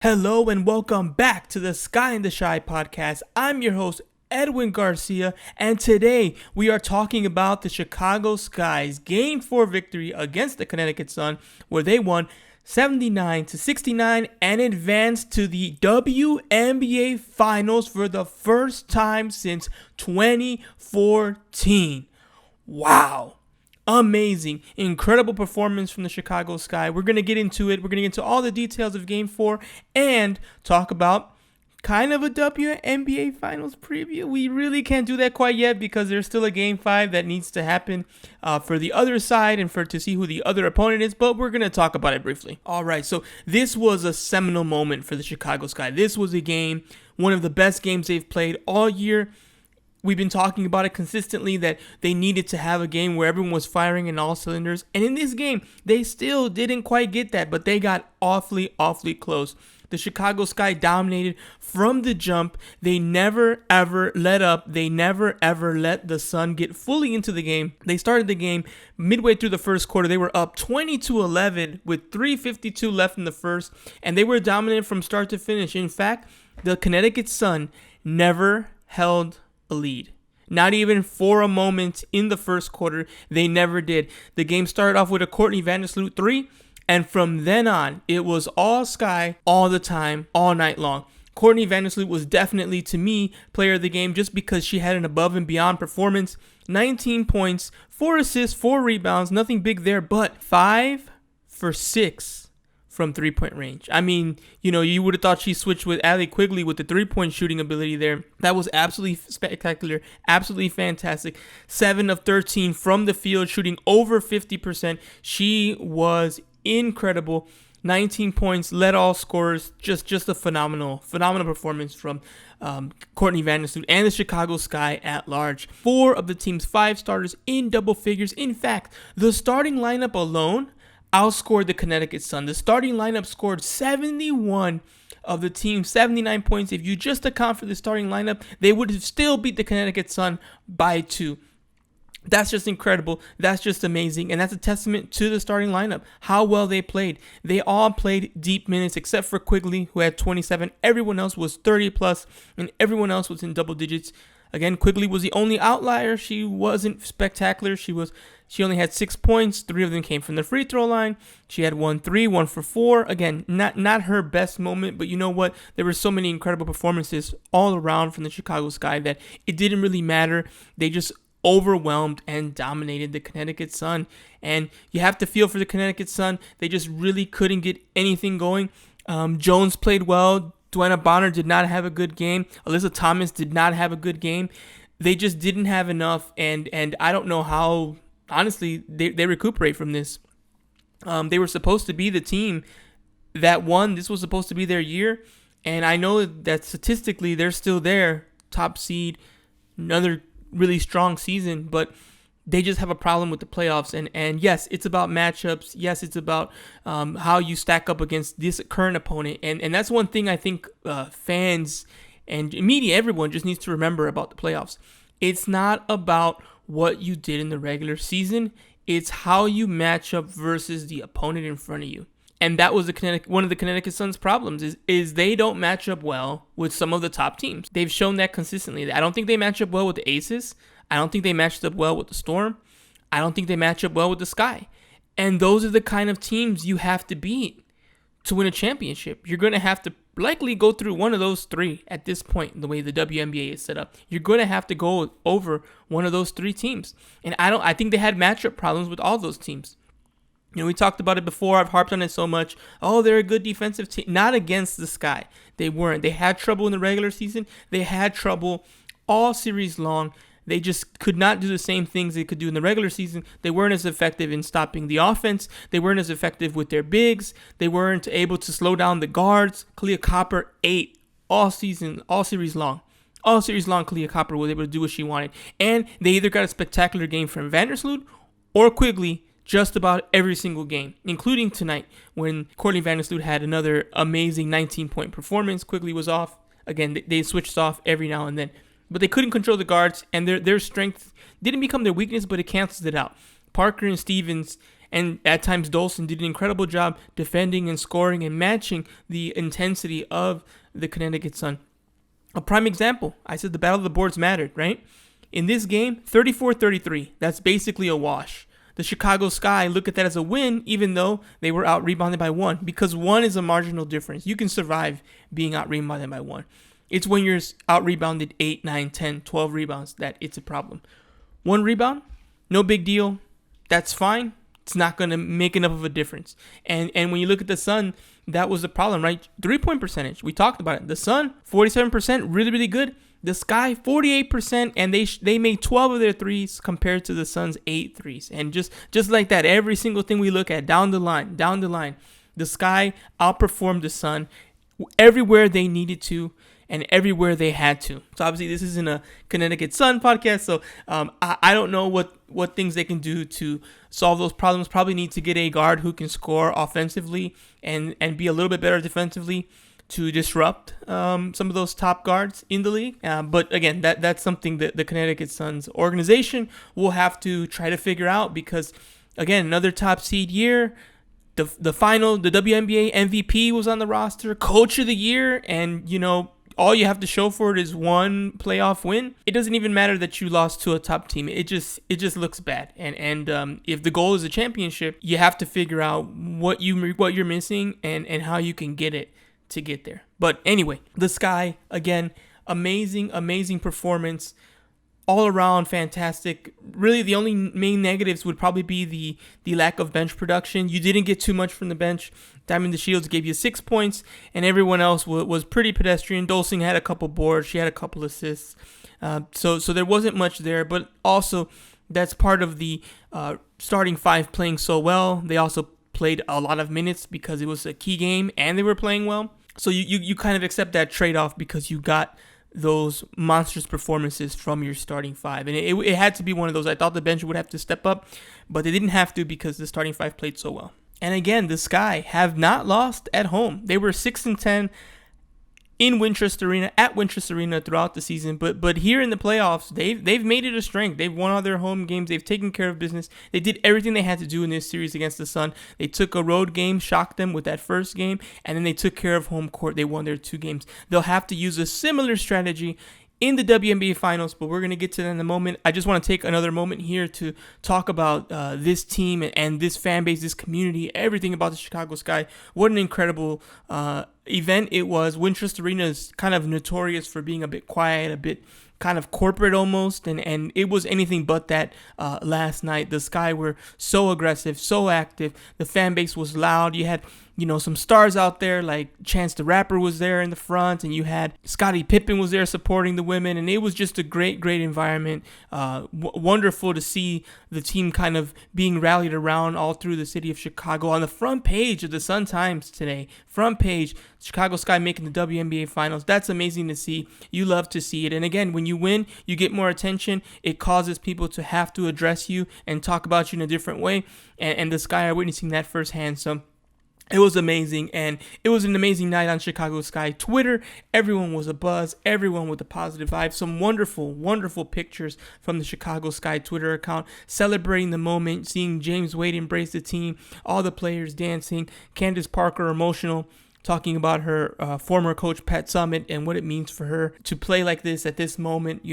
Hello and welcome back to the Sky and the Shy podcast. I'm your host, Edwin Garcia, and today we are talking about the Chicago Sky's Game 4 victory against the Connecticut Sun, where they won 79-69 and advanced to the WNBA Finals for the first time since 2014. Wow. Amazing, incredible performance from the Chicago Sky. We're going to get into it. We're going to get into all the details of Game 4 and talk about kind of a WNBA Finals preview. We really can't do that quite yet because there's still a Game 5 that needs to happen for the other side and to see who the other opponent is, but we're going to talk about it briefly. All right, so this was a seminal moment for the Chicago Sky. This was a game, one of the best games they've played all year. We've been talking about it consistently that they needed to have a game where everyone was firing in all cylinders. And in this game, they still didn't quite get that, but they got awfully close. The Chicago Sky dominated from the jump. They never, ever let up. They never, ever let the Sun get fully into the game. They started the game midway through the first quarter. They were up 20-11 with 3:52 left in the first, and they were dominant from start to finish. In fact, the Connecticut Sun never held a lead. Not even for a moment in the first quarter. They never did. The game started off with a Courtney Vandersloot 3, and from then on, it was all Sky all the time, all night long. Courtney Vandersloot was definitely, to me, player of the game just because she had an above and beyond performance. 19 points, 4 assists, 4 rebounds, nothing big there, but 5 for 6 from three-point range. I mean, you would have thought she switched with Allie Quigley with the three-point shooting ability there. That was absolutely spectacular, absolutely fantastic. 7 of 13 from the field, shooting over 50%. She was incredible. 19 points, led all scorers. Just a phenomenal performance from Courtney Vandersloot and the Chicago Sky at large. 4 of the team's 5 starters in double figures. In fact, the starting lineup alone outscored the Connecticut Sun. The starting lineup scored 71 of the team's 79 points. If you just account for the starting lineup, they would have still beat the Connecticut Sun by 2. That's just incredible. That's just amazing. And that's a testament to the starting lineup, how well they played. They all played deep minutes except for Quigley, who had 27. Everyone else was 30 plus, and everyone else was in double digits. Again, Quigley was the only outlier. She wasn't spectacular. She only had 6 points. 3 of them came from the free throw line. She had 1 3, 1 for 4. Again, not her best moment, but you know what? There were so many incredible performances all around from the Chicago Sky that it didn't really matter. They just overwhelmed and dominated the Connecticut Sun. And you have to feel for the Connecticut Sun. They just really couldn't get anything going. Jones played well. Dwana Bonner did not have a good game. Alyssa Thomas did not have a good game. They just didn't have enough, and I don't know how, honestly, they recuperate from this. They were supposed to be the team that won. This was supposed to be their year, and I know that statistically they're still there, top seed, another really strong season, but they just have a problem with the playoffs. And yes, it's about matchups. Yes, it's about how you stack up against this current opponent. And that's one thing I think fans and media, everyone just needs to remember about the playoffs. It's not about what you did in the regular season. It's how you match up versus the opponent in front of you. And that was one of the Connecticut Sun's problems is they don't match up well with some of the top teams. They've shown that consistently. I don't think they match up well with the Aces. I don't think they matched up well with the Storm. I don't think they match up well with the Sky. And those are the kind of teams you have to beat to win a championship. You're going to have to likely go through one of those 3 at this point, the way the WNBA is set up. You're going to have to go over one of those 3 teams. And I think they had matchup problems with all those teams. We talked about it before. I've harped on it so much. Oh, they're a good defensive team. Not against the Sky. They weren't. They had trouble in the regular season. They had trouble all series long. They just could not do the same things they could do in the regular season. They weren't as effective in stopping the offense. They weren't as effective with their bigs. They weren't able to slow down the guards. Kalia Copper ate all series long. All series long, Kalia Copper was able to do what she wanted. And they either got a spectacular game from Vandersloot or Quigley just about every single game, including tonight when Courtney Vandersloot had another amazing 19-point performance. Quigley was off. Again, they switched off every now and then. But they couldn't control the guards, and their strength didn't become their weakness, but it cancels it out. Parker and Stevens And at times, Dolson did an incredible job defending and scoring and matching the intensity of the Connecticut Sun. A prime example, I said the battle of the boards mattered, right? In this game, 34-33. That's basically a wash. The Chicago Sky look at that as a win, even though they were out-rebounded by 1, because 1 is a marginal difference. You can survive being out-rebounded by 1. It's when you're out-rebounded 8, 9, 10, 12 rebounds that it's a problem. 1 rebound, no big deal. That's fine. It's not going to make enough of a difference. And when you look at the Sun, that was the problem, right? 3-point percentage. We talked about it. The Sun, 47%, really, really good. The Sky, 48%, and they made 12 of their threes compared to the Suns' 8 threes. And just like that, every single thing we look at down the line, the Sky outperformed the Sun everywhere they needed to and everywhere they had to. So obviously this isn't a Connecticut Sun podcast, so I don't know what things they can do to solve those problems. Probably need to get a guard who can score offensively and be a little bit better defensively to disrupt some of those top guards in the league. But again, that's something that the Connecticut Suns organization will have to try to figure out, because again, another top seed year. The WNBA MVP was on the roster, coach of the year, and all you have to show for it is 1 playoff win. It doesn't even matter that you lost to a top team. It just looks bad. And if the goal is a championship, you have to figure out what you're missing and how you can get it to get there. But anyway, the Sky, again, amazing performance. All around fantastic. Really, the only main negatives would probably be the lack of bench production. You didn't get too much from the bench. Diamond DeShields gave you 6 points, and everyone else was pretty pedestrian. Dolson had a couple boards. She had a couple assists. So there wasn't much there, but also that's part of the starting 5 playing so well. They also played a lot of minutes because it was a key game, and they were playing well. So you kind of accept that trade-off because you got those monstrous performances from your starting 5. And it had to be one of those. I thought the bench would have to step up, but they didn't have to because the starting 5 played so well. And again, the Sky have not lost at home. They were 6-10 in Wintrust Arena, at Wintrust Arena throughout the season. But here in the playoffs, they've made it a strength. They've won all their home games. They've taken care of business. They did everything they had to do in this series against the Sun. They took a road game, shocked them with that first game, and then they took care of home court. They won their 2 games. They'll have to use a similar strategy in the WNBA Finals, but we're going to get to that in a moment. I just want to take another moment here to talk about this team and this fan base, this community, everything about the Chicago Sky. What an incredible event it was. Wintrust Arena is kind of notorious for being a bit quiet, a bit kind of corporate almost, and it was anything but that last night. The Sky were so aggressive, so active. The fan base was loud. You had some stars out there, like Chance the Rapper was there in the front, and you had Scottie Pippen was there supporting the women, and it was just a great environment. Wonderful to see the team kind of being rallied around all through the city of Chicago. On the front page of the Sun-Times today, front page, Chicago Sky making the WNBA Finals. That's amazing to see. You love to see it. And again, when you win, you get more attention. It causes people to have to address you and talk about you in a different way, and the Sky are witnessing that firsthand. So it was amazing, and it was an amazing night on Chicago Sky Twitter. Everyone was abuzz, everyone with a positive vibe. Some wonderful pictures from the Chicago Sky Twitter account celebrating the moment, seeing James Wade embrace the team, all the players dancing, Candace Parker emotional, talking about her former coach Pat Summitt and what it means for her to play like this at this moment,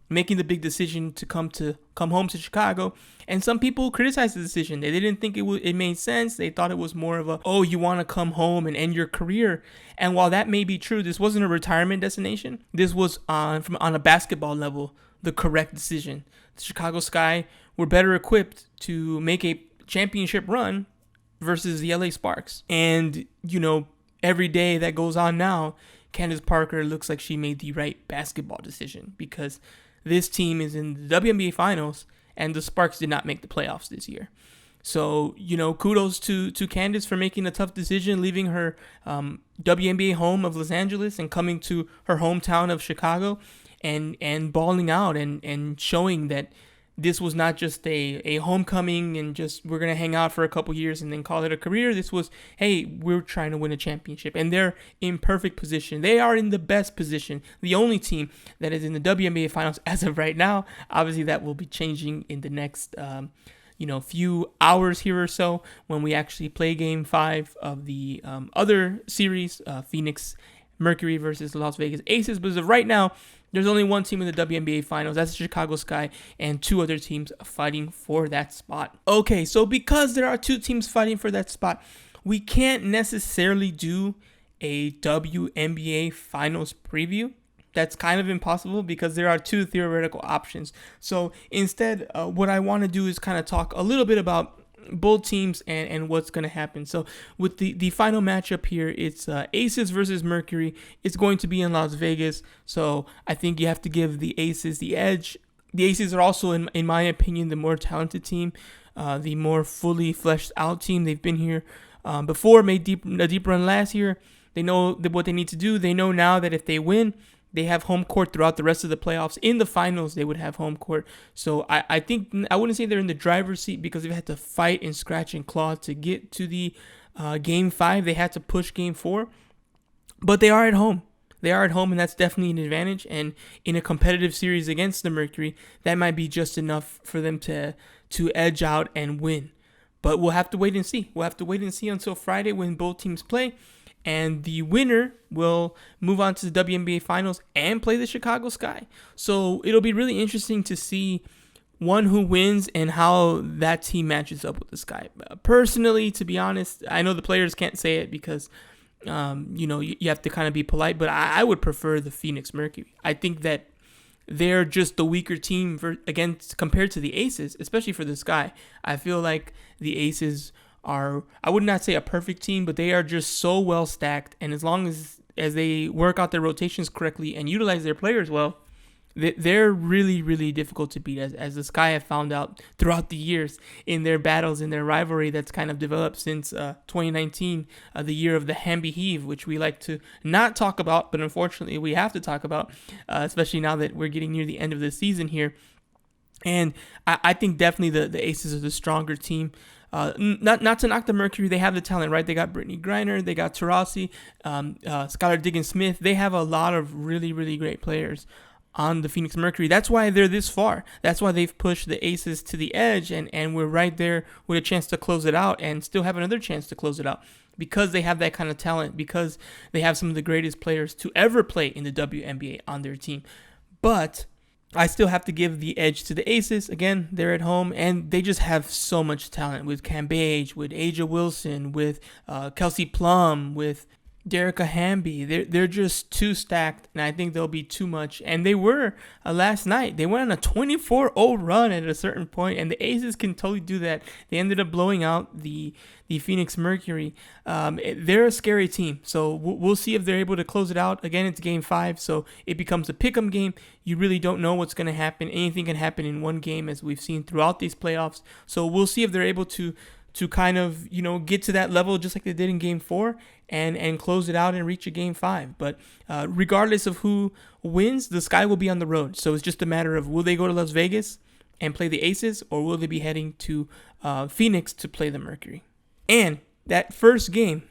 making the big decision to come home to Chicago. And some people criticized the decision. They didn't think it made sense. They thought it was more of you want to come home and end your career. And while that may be true, this wasn't a retirement destination. This was on a basketball level the correct decision. The Chicago Sky were better equipped to make a championship run versus the LA Sparks. And every day that goes on now, Candace Parker looks like she made the right basketball decision, because this team is in the WNBA Finals, and the Sparks did not make the playoffs this year. So, kudos to Candace for making a tough decision, leaving her WNBA home of Los Angeles and coming to her hometown of Chicago and balling out and showing that this was not just a homecoming and just we're going to hang out for a couple years and then call it a career. This was, hey, we're trying to win a championship. And they're in perfect position. They are in the best position. The only team that is in the WNBA Finals as of right now. Obviously, that will be changing in the next few hours here or so when we actually play Game 5 of the other series, Phoenix Mercury versus Las Vegas Aces. But as of right now, there's only one team in the WNBA Finals. That's the Chicago Sky, and two other teams fighting for that spot. Okay, so because there are two teams fighting for that spot, we can't necessarily do a WNBA Finals preview. That's kind of impossible because there are two theoretical options. So instead, what I want to do is kind of talk a little bit about both teams and what's going to happen. So with the final matchup here, it's Aces versus Mercury. It's going to be in Las Vegas. So I think you have to give the Aces the edge. The Aces are also, in my opinion, the more talented team, the more fully fleshed out team. They've been here before, made a deep run last year. They know what they need to do. They know now that if they win, they have home court throughout the rest of the playoffs. In the finals, they would have home court. So I think I wouldn't say they're in the driver's seat because they've had to fight and scratch and claw to get to the Game 5. They had to push Game 4. But they are at home. They are at home, and that's definitely an advantage. And in a competitive series against the Mercury, that might be just enough for them to edge out and win. But we'll have to wait and see. We'll have to wait and see until Friday when both teams play. And the winner will move on to the WNBA Finals and play the Chicago Sky. So it'll be really interesting to see one who wins and how that team matches up with the Sky. Personally, to be honest, I know the players can't say it because, you have to kind of be polite, but I would prefer the Phoenix Mercury. I think that they're just the weaker team compared to the Aces, especially for the Sky. I feel like the Aces are, I would not say a perfect team, but they are just so well stacked. And as long as they work out their rotations correctly and utilize their players well, they're really, really difficult to beat, as the Sky have found out throughout the years in their battles, in their rivalry that's kind of developed since 2019, the year of the Hamby Heave, which we like to not talk about, but unfortunately we have to talk about, especially now that we're getting near the end of the season here. And I think definitely the Aces are the stronger team. Not to knock the Mercury, they have the talent, right? They got Brittany Griner, they got Taurasi, Skylar Diggins-Smith. They have a lot of really, really great players on the Phoenix Mercury. That's why they're this far. That's why they've pushed the Aces to the edge, and we're right there with a chance to close it out and still have another chance to close it out because they have that kind of talent, because they have some of the greatest players to ever play in the WNBA on their team. But I still have to give the edge to the Aces. Again, they're at home, and they just have so much talent with Cambage, with Aja Wilson, with Kelsey Plum, with Derica Hamby. They're just too stacked, and I think they'll be too much. And they were last night. They went on a 24-0 run at a certain point, and the Aces can totally do that. They ended up blowing out the Phoenix Mercury. They're a scary team, so we'll see if they're able to close it out. Again, it's Game 5, so it becomes a pick'em game. You really don't know what's going to happen. Anything can happen in one game, as we've seen throughout these playoffs. So we'll see if they're able to kind of, get to that level just like they did in Game 4 and close it out and reach a Game 5. But regardless of who wins, the Sky will be on the road. So it's just a matter of, will they go to Las Vegas and play the Aces, or will they be heading to Phoenix to play the Mercury? And that first game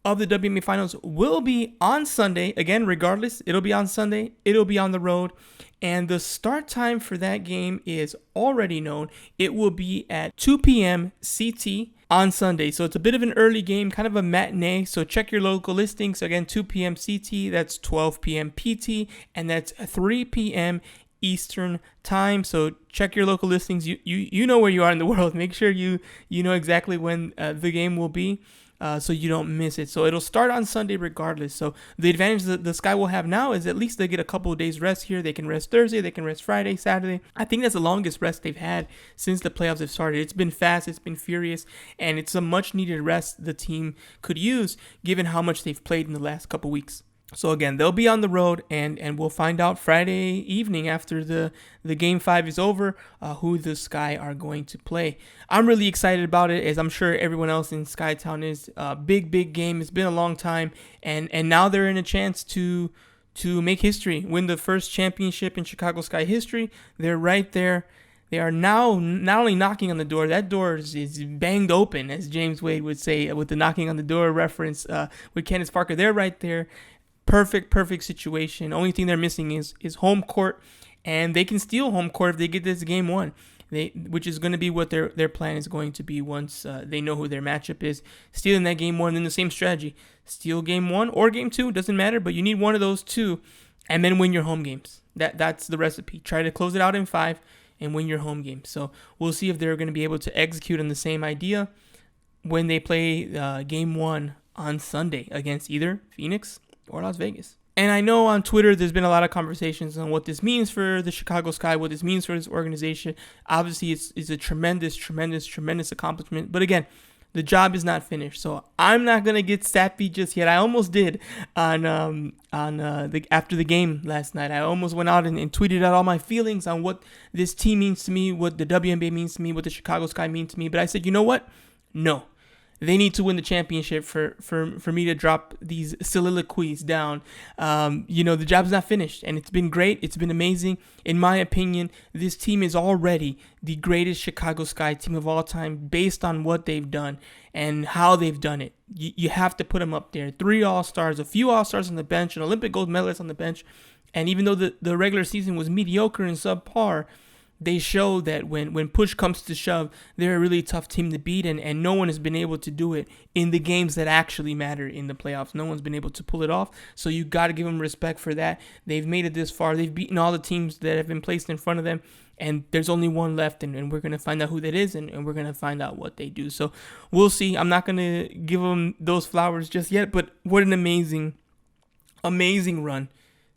of the WNBA Finals will be on Sunday. Again, regardless, it'll be on Sunday. It'll be on the road. And the start time for that game is already known. It will be at 2 p.m. CT on Sunday. So it's a bit of an early game, kind of a matinee. So check your local listings. Again, 2 p.m. CT, that's 12 p.m. PT, and that's 3 p.m. Eastern time. So check your local listings. You know where you are in the world. Make sure you know exactly when the game will be, so you don't miss it. So it'll start on Sunday regardless. So the advantage that the Sky will have now is at least they get a couple of days rest here. They can rest Thursday, they can rest Friday, Saturday. I think that's the longest rest they've had since the playoffs have started. It's been fast, it's been furious, and it's a much needed rest the team could use given how much they've played in the last couple weeks. So again, they'll be on the road, and we'll find out Friday evening after the Game 5 is over who the Sky are going to play. I'm really excited about it, as I'm sure everyone else in Skytown is. Big game. It's been a long time, and now they're in a chance to make history, win the first championship in Chicago Sky history. They're right there. They are now not only knocking on the door, that door is banged open, as James Wade would say with the knocking on the door reference with Candace Parker. They're right there. Perfect situation. Only thing they're missing is home court, and they can steal home court if they get this game won. which is going to be what their plan is going to be once they know who their matchup is. Stealing that game one, then the same strategy. Steal game one or game two, doesn't matter, but you need one of those two, and then win your home games. That's the recipe. Try to close it out in 5 and win your home games. So we'll see if they're going to be able to execute on the same idea when they play game one on Sunday against either Phoenix or Las Vegas. And I know on Twitter there's been a lot of conversations on what this means for the Chicago Sky, what this means for this organization. Obviously, it's a tremendous accomplishment. But again, the job is not finished. So I'm not gonna get sappy just yet. I almost did after the game last night. I almost went out and tweeted out all my feelings on what this team means to me, what the WNBA means to me, what the Chicago Sky means to me. But I said, you know what? No. They need to win the championship for me to drop these soliloquies down. The job's not finished, and it's been great. It's been amazing. In my opinion, this team is already the greatest Chicago Sky team of all time based on what they've done and how they've done it. You have to put them up there. 3 All-Stars, a few All-Stars on the bench, an Olympic gold medalist on the bench. And even though the regular season was mediocre and subpar, they show that when push comes to shove, they're a really tough team to beat, and no one has been able to do it in the games that actually matter in the playoffs. No one's been able to pull it off, so you got to give them respect for that. They've made it this far. They've beaten all the teams that have been placed in front of them, and there's only one left, and we're going to find out who that is, and we're going to find out what they do. So we'll see. I'm not going to give them those flowers just yet, but what an amazing run.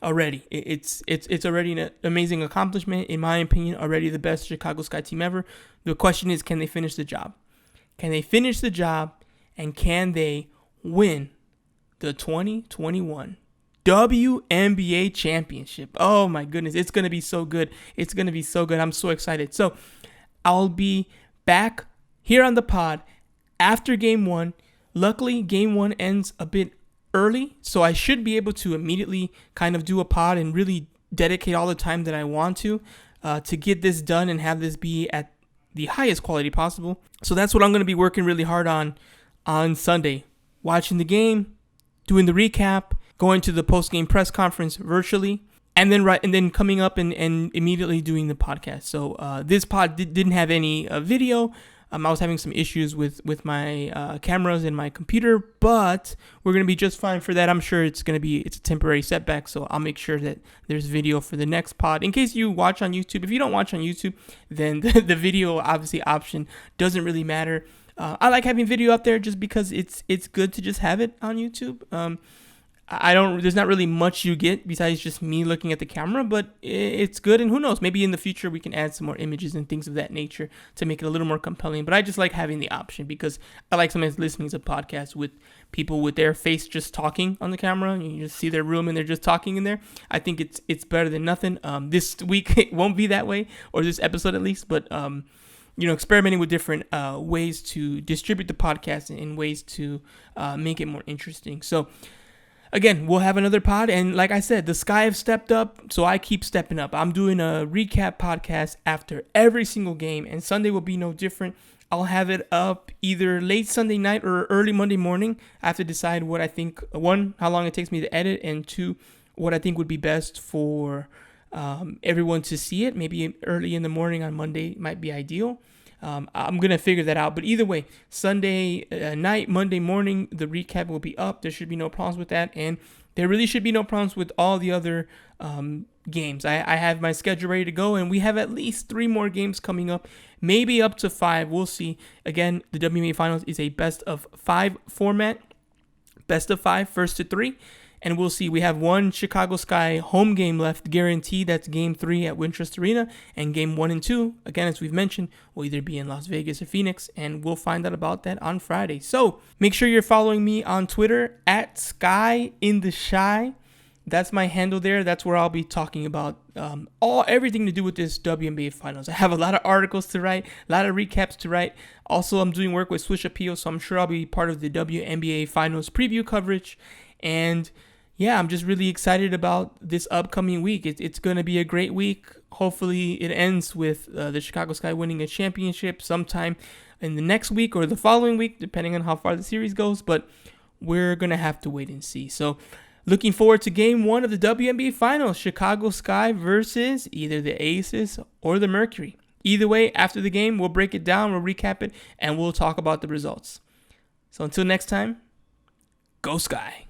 Already, it's already an amazing accomplishment, in my opinion. Already the best Chicago Sky team ever. The question is, can they finish the job? Can they finish the job, and can they win the 2021 WNBA championship? Oh my goodness, it's gonna be so good. It's gonna be so good. I'm so excited. So I'll be back here on the pod after game one. Luckily, game one ends a bit early, so I should be able to immediately kind of do a pod and really dedicate all the time that I want to get this done and have this be at the highest quality possible. So that's what I'm going to be working really hard on Sunday. Watching the game, doing the recap, going to the post-game press conference virtually, and then coming up and immediately doing the podcast. So this pod didn't have any video. I was having some issues with my cameras and my computer, but we're going to be just fine for that. I'm sure it's a temporary setback, so I'll make sure that there's video for the next pod. In case you watch on YouTube, if you don't watch on YouTube, then the video obviously option doesn't really matter. I like having video up there just because it's good to just have it on YouTube. There's not really much you get besides just me looking at the camera, but it's good. And who knows, maybe in the future we can add some more images and things of that nature to make it a little more compelling. But I just like having the option because I like sometimes listening to podcasts with people with their face just talking on the camera. You just see their room and they're just talking in there. I think it's better than nothing. This week it won't be that way, or this episode at least, but experimenting with different ways to distribute the podcast and ways to make it more interesting. So again, we'll have another pod, and like I said, the Sky have stepped up, so I keep stepping up. I'm doing a recap podcast after every single game, and Sunday will be no different. I'll have it up either late Sunday night or early Monday morning. I have to decide what I think, 1, how long it takes me to edit, and 2, what I think would be best for everyone to see it. Maybe early in the morning on Monday might be ideal. I'm going to figure that out. But either way, Sunday night, Monday morning, the recap will be up. There should be no problems with that. And there really should be no problems with all the other games. I have my schedule ready to go, and we have at least 3 more games coming up, maybe up to 5. We'll see. Again, the WNBA Finals is a best of 5 format. Best of 5, first to 3. And we'll see. We have 1 Chicago Sky home game left guaranteed. That's Game 3 at Wintrust Arena. And Game 1 and 2, again, as we've mentioned, will either be in Las Vegas or Phoenix. And we'll find out about that on Friday. So make sure you're following me on Twitter at SkyInTheShy. That's my handle there. That's where I'll be talking about everything to do with this WNBA Finals. I have a lot of articles to write, a lot of recaps to write. Also, I'm doing work with Swish Appeal, so I'm sure I'll be part of the WNBA Finals preview coverage. And yeah, I'm just really excited about this upcoming week. It's going to be a great week. Hopefully it ends with the Chicago Sky winning a championship sometime in the next week or the following week, depending on how far the series goes. But we're going to have to wait and see. So looking forward to Game 1 of the WNBA Finals, Chicago Sky versus either the Aces or the Mercury. Either way, after the game, we'll break it down, we'll recap it, and we'll talk about the results. So until next time, go Sky.